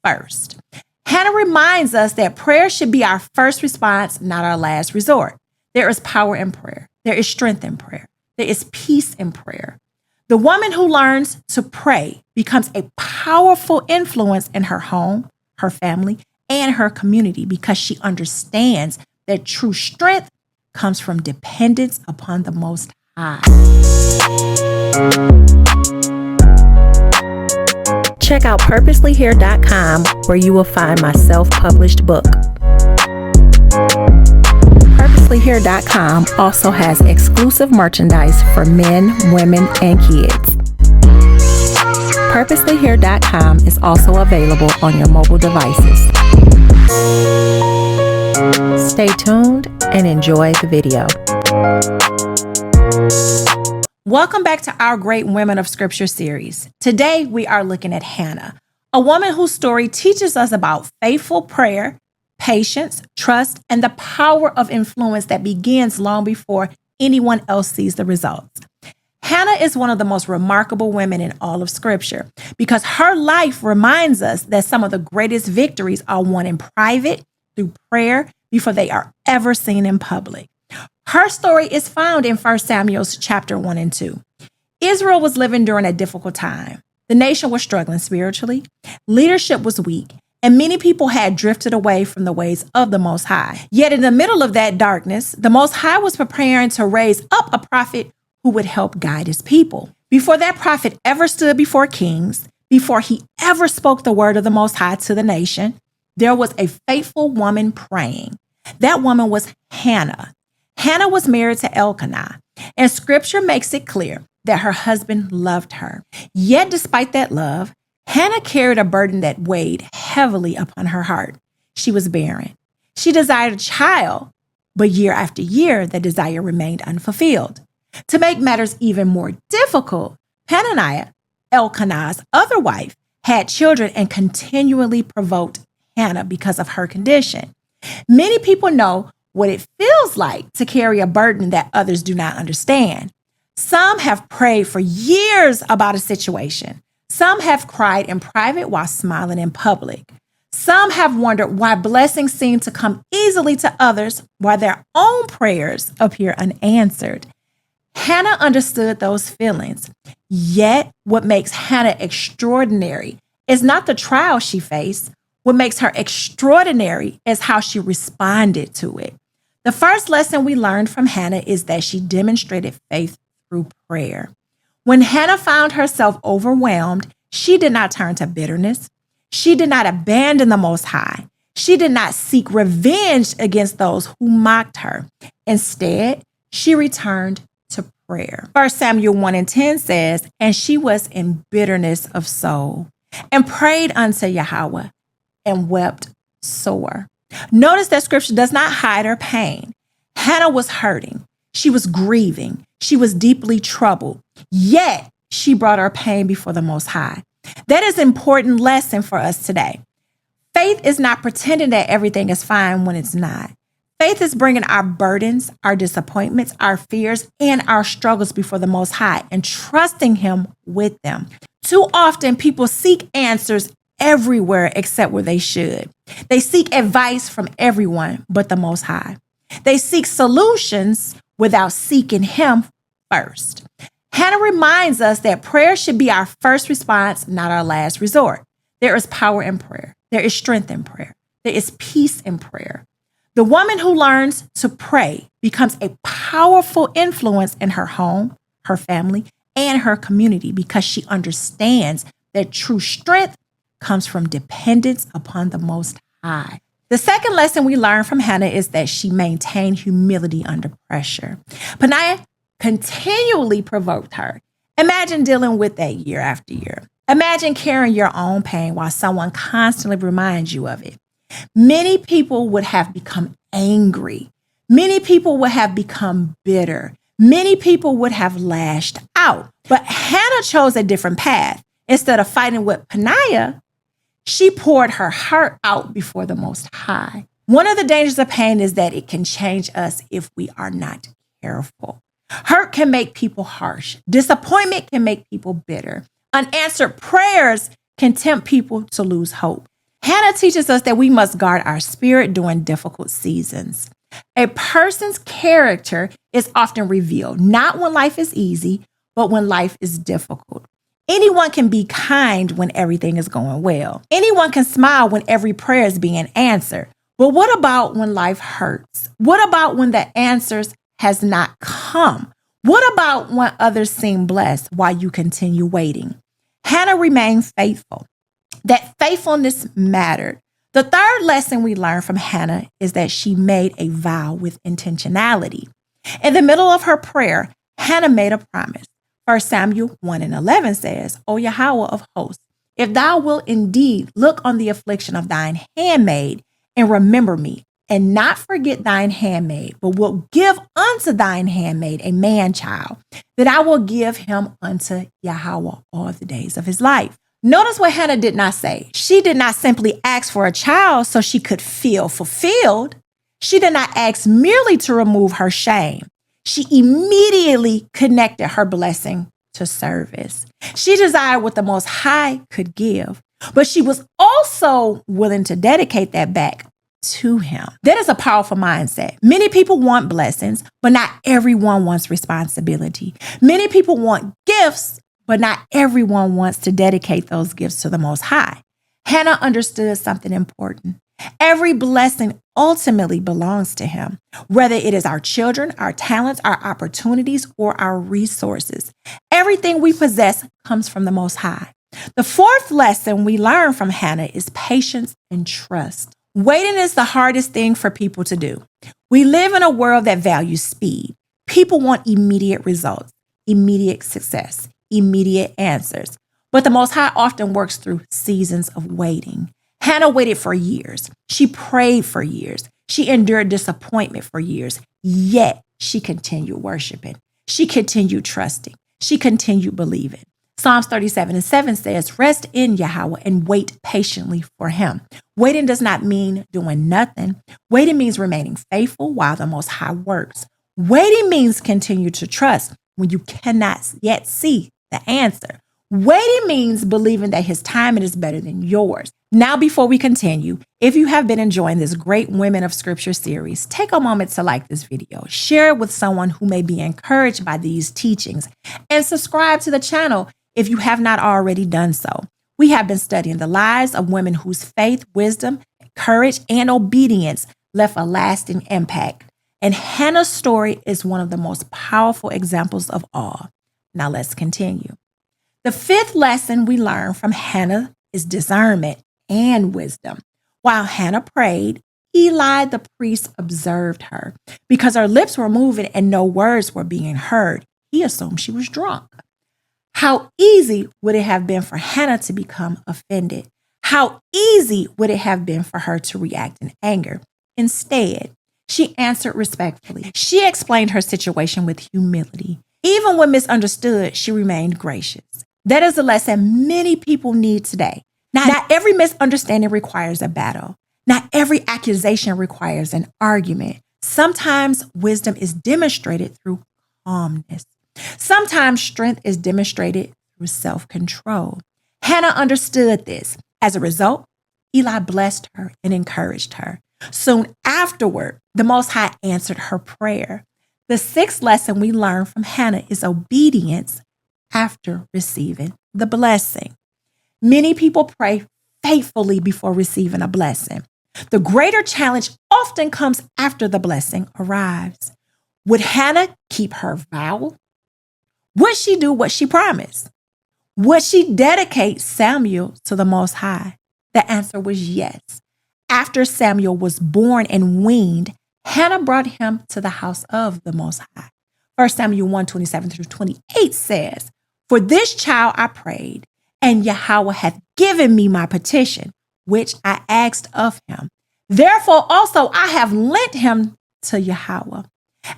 first. Hannah reminds us that prayer should be our first response, not our last resort. There is power in prayer. There is strength in prayer. There is peace in prayer. The woman who learns to pray becomes a powerful influence in her home, her family, and her community because she understands that true strength comes from dependence upon the Most High. Check out purposelyhere.com where you will find my self-published book. Purposelyhere.com also has exclusive merchandise for men, women, and kids. Purposelyhere.com is also available on your mobile devices. Stay tuned and enjoy the video. Welcome back to our Great Women of Scripture series. Today we are looking at Hannah, a woman whose story teaches us about faithful prayer, patience, trust, and the power of influence that begins long before anyone else sees the results. Hannah is one of the most remarkable women in all of Scripture because her life reminds us that some of the greatest victories are won in private through prayer before they are ever seen in public. Her story is found in 1 Samuel chapter 1 and 2. Israel was living during a difficult time. The nation was struggling spiritually, leadership was weak, and many people had drifted away from the ways of the Most High. Yet in the middle of that darkness, the Most High was preparing to raise up a prophet who would help guide his people. Before that prophet ever stood before kings, before he ever spoke the word of the Most High to the nation, there was a faithful woman praying. That woman was Hannah. Hannah was married to Elkanah, and Scripture makes it clear that her husband loved her. Yet despite that love, Hannah carried a burden that weighed heavily upon her heart. She was barren. She desired a child, but year after year, the desire remained unfulfilled. To make matters even more difficult, Peninnah, Elkanah's other wife, had children and continually provoked Hannah because of her condition. Many people know what it feels like to carry a burden that others do not understand. Some have prayed for years about a situation. Some have cried in private while smiling in public. Some have wondered why blessings seem to come easily to others while their own prayers appear unanswered. Hannah understood those feelings. Yet, what makes Hannah extraordinary is not the trial she faced. What makes her extraordinary is how she responded to it. The first lesson we learned from Hannah is that she demonstrated faith through prayer. When Hannah found herself overwhelmed, she did not turn to bitterness. She did not abandon the Most High. She did not seek revenge against those who mocked her. Instead, she returned to prayer. 1 Samuel 1 and 10 says, "And she was in bitterness of soul, and prayed unto Yahweh, and wept sore." Notice that Scripture does not hide her pain. Hannah was hurting. She was grieving. She was deeply troubled. Yet, she brought her pain before the Most High. That is an important lesson for us today. Faith is not pretending that everything is fine when it's not. Faith is bringing our burdens, our disappointments, our fears, and our struggles before the Most High and trusting Him with them. Too often, people seek answers everywhere except where they should. They seek advice from everyone but the Most High. They seek solutions without seeking Him first. Hannah reminds us that prayer should be our first response, not our last resort. There is power in prayer. There is strength in prayer. There is peace in prayer. The woman who learns to pray becomes a powerful influence in her home, her family, and her community because she understands that true strength comes from dependence upon the Most High. The second lesson we learn from Hannah is that she maintained humility under pressure. Peninnah continually provoked her. Imagine dealing with that year after year. Imagine carrying your own pain while someone constantly reminds you of it. Many people would have become angry. Many people would have become bitter. Many people would have lashed out. But Hannah chose a different path. Instead of fighting with Peninnah, she poured her heart out before the Most High. One of the dangers of pain is that it can change us if we are not careful. Hurt can make people harsh. Disappointment can make people bitter. Unanswered prayers can tempt people to lose hope. Hannah teaches us that we must guard our spirit during difficult seasons. A person's character is often revealed, not when life is easy, but when life is difficult. Anyone can be kind when everything is going well. Anyone can smile when every prayer is being answered. But what about when life hurts? What about when the answers has not come? What about when others seem blessed while you continue waiting? Hannah remained faithful. That faithfulness mattered. The third lesson we learn from Hannah is that she made a vow with intentionality. In the middle of her prayer, Hannah made a promise. 1 Samuel 1:11 says, O Yahweh of hosts, if thou wilt indeed look on the affliction of thine handmaid and remember me, and not forget thine handmaid, but wilt give unto thine handmaid a man child, that I will give him unto Yahweh all the days of his life. Notice what Hannah did not say. She did not simply ask for a child so she could feel fulfilled. She did not ask merely to remove her shame. She immediately connected her blessing to service. She desired what the Most High could give, but she was also willing to dedicate that back to him. That is a powerful mindset. Many people want blessings, but not everyone wants responsibility. Many people want gifts, but not everyone wants to dedicate those gifts to the Most High. Hannah understood something important. Every blessing ultimately belongs to him, whether it is our children, our talents, our opportunities, or our resources. Everything we possess comes from the Most High. The fourth lesson we learn from Hannah is patience and trust. Waiting is the hardest thing for people to do. We live in a world that values speed. People want immediate results, immediate success, immediate answers. But the Most High often works through seasons of waiting. Hannah waited for years. She prayed for years. She endured disappointment for years. Yet she continued worshiping. She continued trusting. She continued believing. Psalms 37:7 says, rest in Yahweh and wait patiently for him. Waiting does not mean doing nothing. Waiting means remaining faithful while the Most High works. Waiting means continue to trust when you cannot yet see the answer. Waiting means believing that his timing is better than yours. Now, before we continue, if you have been enjoying this great Women of Scripture series, take a moment to like this video, share it with someone who may be encouraged by these teachings, and subscribe to the channel if you have not already done so. We have been studying the lives of women whose faith, wisdom, courage, and obedience left a lasting impact. And Hannah's story is one of the most powerful examples of all. Now let's continue. The fifth lesson we learn from Hannah is discernment and wisdom. While Hannah prayed, Eli the priest observed her. Because her lips were moving and no words were being heard, he assumed she was drunk. How easy would it have been for Hannah to become offended? How easy would it have been for her to react in anger? Instead, she answered respectfully. She explained her situation with humility. Even when misunderstood, she remained gracious. That is a lesson many people need today. Not every misunderstanding requires a battle. Not every accusation requires an argument. Sometimes wisdom is demonstrated through calmness. Sometimes strength is demonstrated through self-control. Hannah understood this. As a result, Eli blessed her and encouraged her. Soon afterward, the Most High answered her prayer. The sixth lesson we learn from Hannah is obedience after receiving the blessing. Many people pray faithfully before receiving a blessing. The greater challenge often comes after the blessing arrives. Would Hannah keep her vow? Would she do what she promised? Would she dedicate Samuel to the Most High? The answer was yes. After Samuel was born and weaned, Hannah brought him to the house of the Most High. 1 Samuel 1:27-28 says, for this child I prayed, and Yahweh hath given me my petition, which I asked of him. Therefore also I have lent him to Yahweh.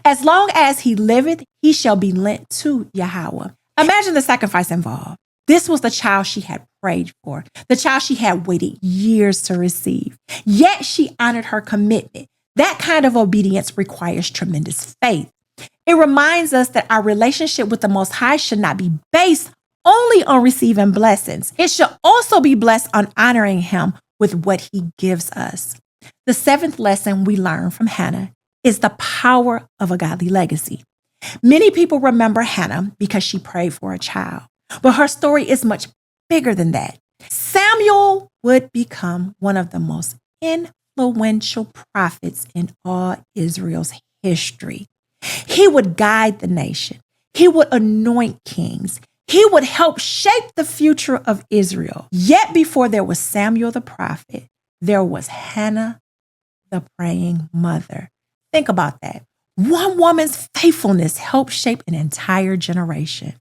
As long as he liveth, he shall be lent to Yahweh. Imagine the sacrifice involved. This was the child she had prayed for, the child she had waited years to receive. Yet she honored her commitment. That kind of obedience requires tremendous faith. It reminds us that our relationship with the Most High should not be based only on receiving blessings. It should also be blessed on honoring him with what he gives us. The seventh lesson we learn from Hannah is the power of a godly legacy. Many people remember Hannah because she prayed for a child, but her story is much bigger than that. Samuel would become one of the most influential prophets in all Israel's history. He would guide the nation. He would anoint kings. He would help shape the future of Israel. Yet before there was Samuel the prophet, there was Hannah, the praying mother. Think about that. One woman's faithfulness helped shape an entire generation.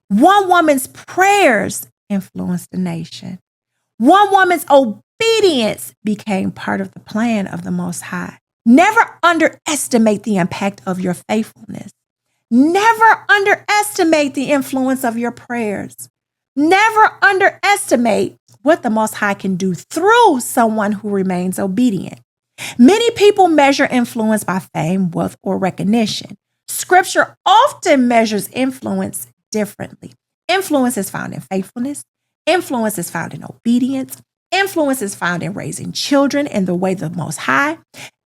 One woman's prayers influenced the nation. One woman's obedience became part of the plan of the Most High. Never underestimate the impact of your faithfulness. Never underestimate the influence of your prayers. Never underestimate what the Most High can do through someone who remains obedient. Many people measure influence by fame, wealth, or recognition. Scripture often measures influence differently. Influence is found in faithfulness. Influence is found in obedience. Influence is found in raising children in the way of the Most High.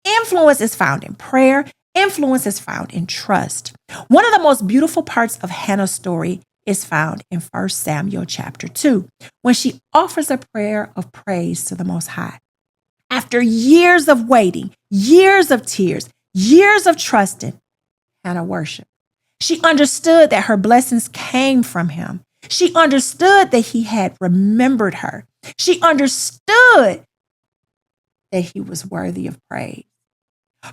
Influence is found in prayer. Influence is found in trust. One of the most beautiful parts of Hannah's story is found in 1 Samuel chapter 2, when she offers a prayer of praise to the Most High. After years of waiting, years of tears, years of trusting, Hannah worshiped. She understood that her blessings came from him. She understood that he had remembered her. She understood that he was worthy of praise.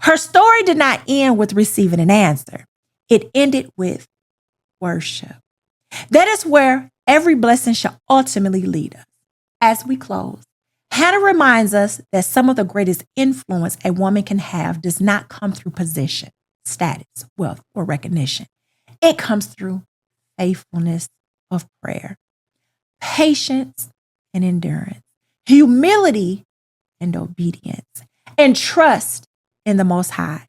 Her story did not end with receiving an answer. It ended with worship. That is where every blessing shall ultimately lead us. As we close, Hannah reminds us that some of the greatest influence a woman can have does not come through position, status, wealth, or recognition. It comes through faithfulness of prayer, patience and endurance, humility and obedience, and trust in the Most High.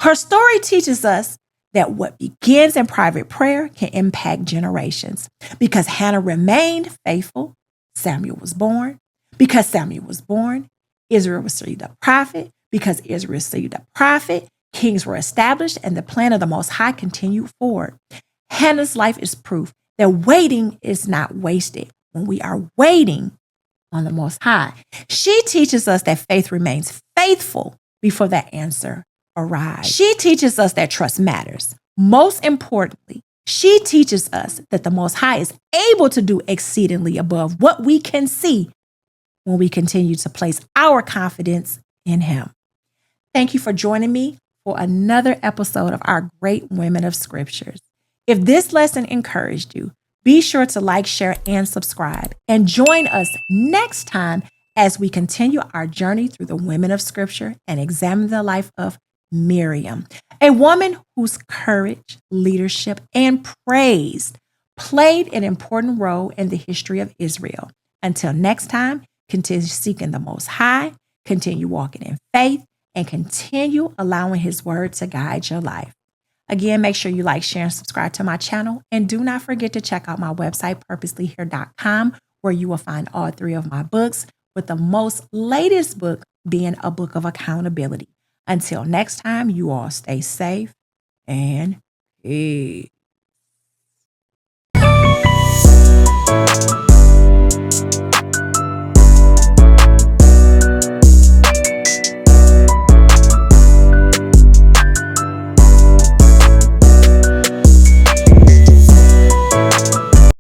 Her story teaches us that what begins in private prayer can impact generations. Because Hannah remained faithful, Samuel was born. Because Samuel was born, Israel received a prophet. Because Israel received a prophet, kings were established, and the plan of the Most High continued forward. Hannah's life is proof that waiting is not wasted when we are waiting on the Most High. She teaches us that faith remains faithful before that answer arrives. She teaches us that trust matters. Most importantly, she teaches us that the Most High is able to do exceedingly above what we can see when we continue to place our confidence in him. Thank you for joining me for another episode of our Great Women of Scriptures. If this lesson encouraged you, be sure to like, share, and subscribe. And join us next time as we continue our journey through the women of Scripture and examine the life of Miriam, a woman whose courage, leadership, and praise played an important role in the history of Israel. Until next time, continue seeking the Most High, continue walking in faith, and continue allowing his word to guide your life. Again, make sure you like, share, and subscribe to my channel. And do not forget to check out my website, purposelyhere.com, where you will find all 3 of my books, with the most latest book being a book of accountability. Until next time, you all stay safe and peace.